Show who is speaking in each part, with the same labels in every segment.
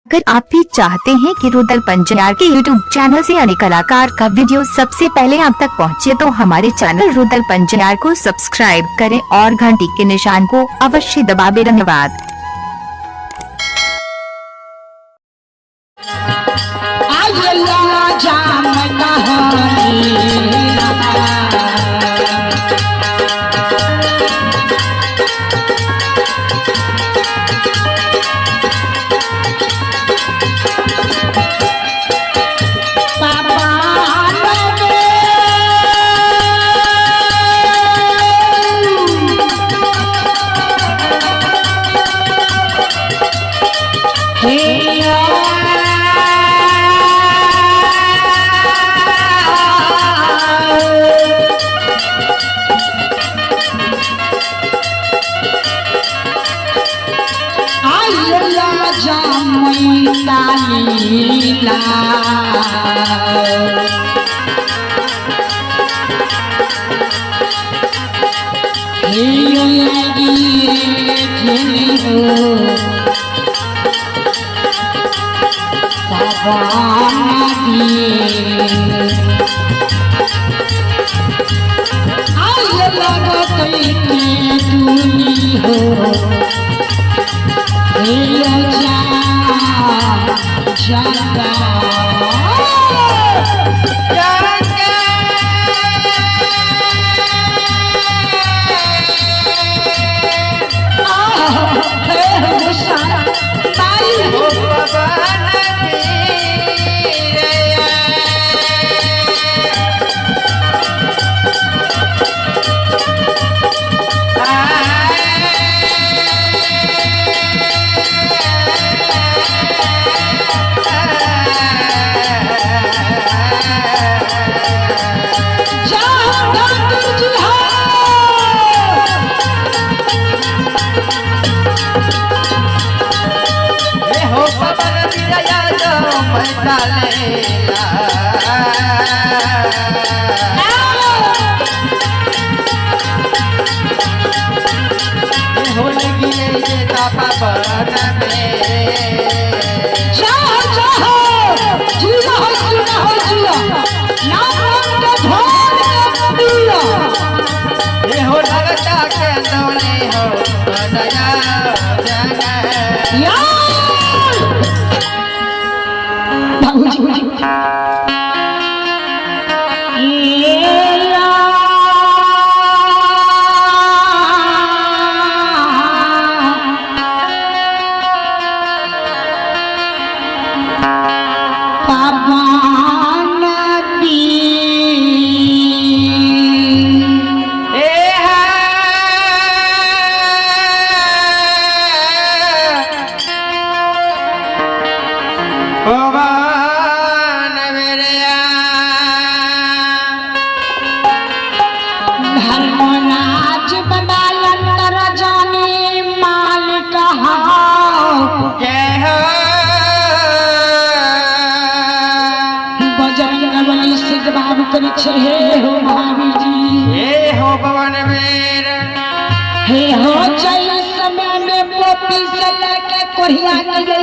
Speaker 1: अगर आप भी चाहते हैं कि रुदल पंजयार के YouTube चैनल से अन्य कलाकार का वीडियो सबसे पहले आप तक पहुंचे, तो हमारे चैनल रुदल पंजयार को सब्सक्राइब करें और घंटी के निशान को अवश्य दबाएं। धन्यवाद।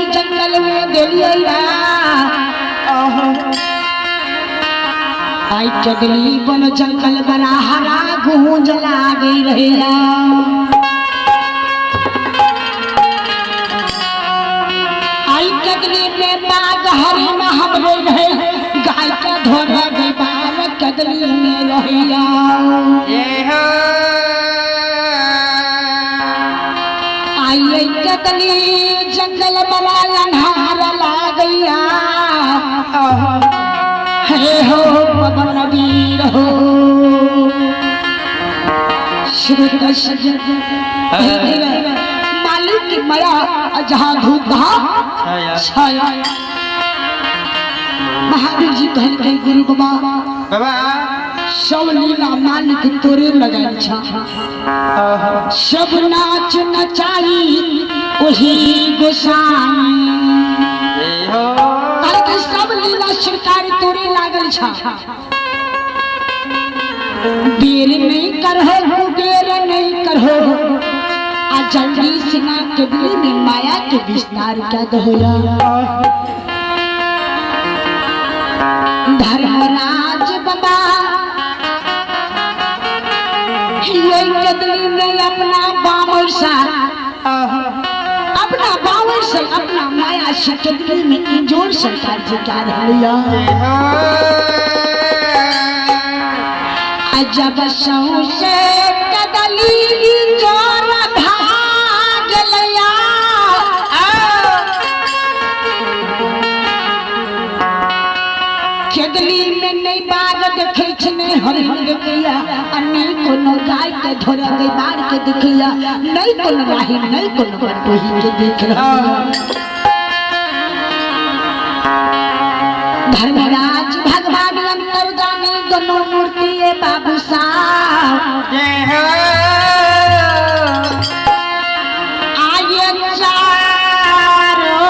Speaker 2: जंगल में गेलिया आई चगली बन जंगल बड़ा हरा गूंज लागे रहेला। आई चगली में बाग हरी में हमरे रहे गाय का धोरा बाल चगली में रहेला। आई चगली जंगल बड़ा लन्हार लागैया। हे हो पवन वीर हो श्रुत मालिक की माया जहाँ धूप छाया। महावीर जी कहते गुरु बाबा सब लीला मालिक तोरे लगन छा। सब नाच नचाई वही गोसाई। सब लीला सरकारी तोरे लागल छा। देर नहीं करहो देर नहीं करहो जल्दी से ना कदली में माया के विस्तार क्या दोया। धर्मराज बाबा ये कदली में अपना बावर सा अपना माया से कदली में इंजोर सरकार जी क्या रहा। अजब सौ से कदली जोर भाग लिया। कदली में नहीं बाग देखे छने हरिहर देखिया अन्य कोनो गाय के धोरा गई बार के देखिया नहीं कोनो राही नहीं कोनो बटोही के देख रहा। धर्मराज भगवान अंतर जाने दोनों मूर्ति है बाबू साहब जय हो। आये चारों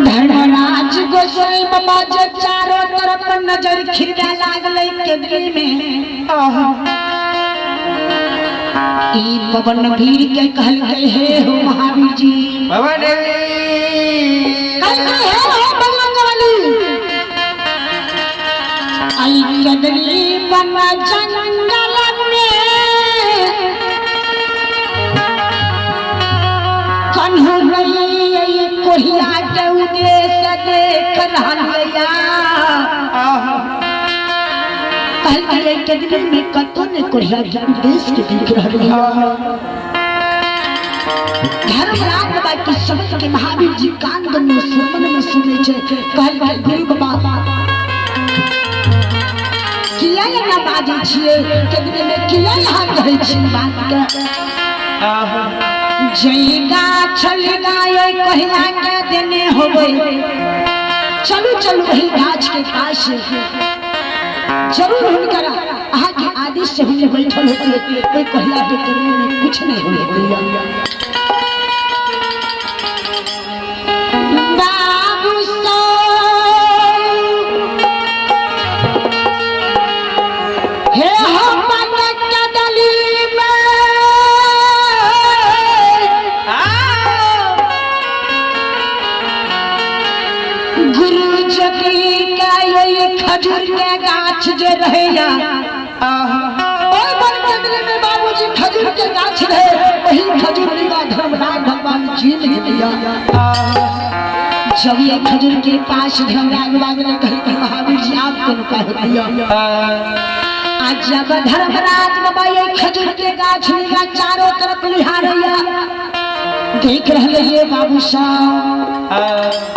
Speaker 2: धर्मराज गोसाई बाबा जो चारों तरफ नजर खिंचा लागले केंद्री में ई पवन भीड़ के कहल गए हे हो महावीर जी
Speaker 3: पवन
Speaker 2: कहते हैं हो बजरंग बली आई केंद्री बना जंगल में कन्हू रही कोहिया के उद्देश्य देख रहलिया कहल के दिन में कतो ने कोहिया के उद्देश्य के देख रहलिया। धर्मराज बाबा की शब्द के महावीर जी कान में सुमन में सुने छे कहल गुरु बाबा किया ना बाजे छिए के दिन में किया यहाँ कहै छी बात के जयगा छलगा ये कहिया के देने होवे चलू चलू वही गाछ के पास जरूर हुनकरा आहा के आदेश से हमने बैठल होते कोई कहला के करने में कुछ नहीं होने दिया। बाबू सो हे हम पटक डली में गुरु जगी का ये खजूर के गाछ जे रहेगा ओए बन जंगल में बाबूजी खजूर के गाछ रहे वही खजूर का धर्मराज भगवान जीत गया। जब ये खजूर के पास धर्मराज बाबू ने कहा महावीर जी आप कौन कह दिया। आज जब धर्मराज बाबा ये खजूर के गाछ का चारों तरफ निहारैया देख रहे ये बाबू साहब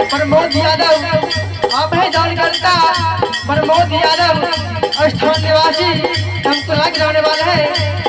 Speaker 3: प्रमोद यादव अभय जानकर्ता प्रमोद यादव स्थान निवासी हमको लग रहने वाला है।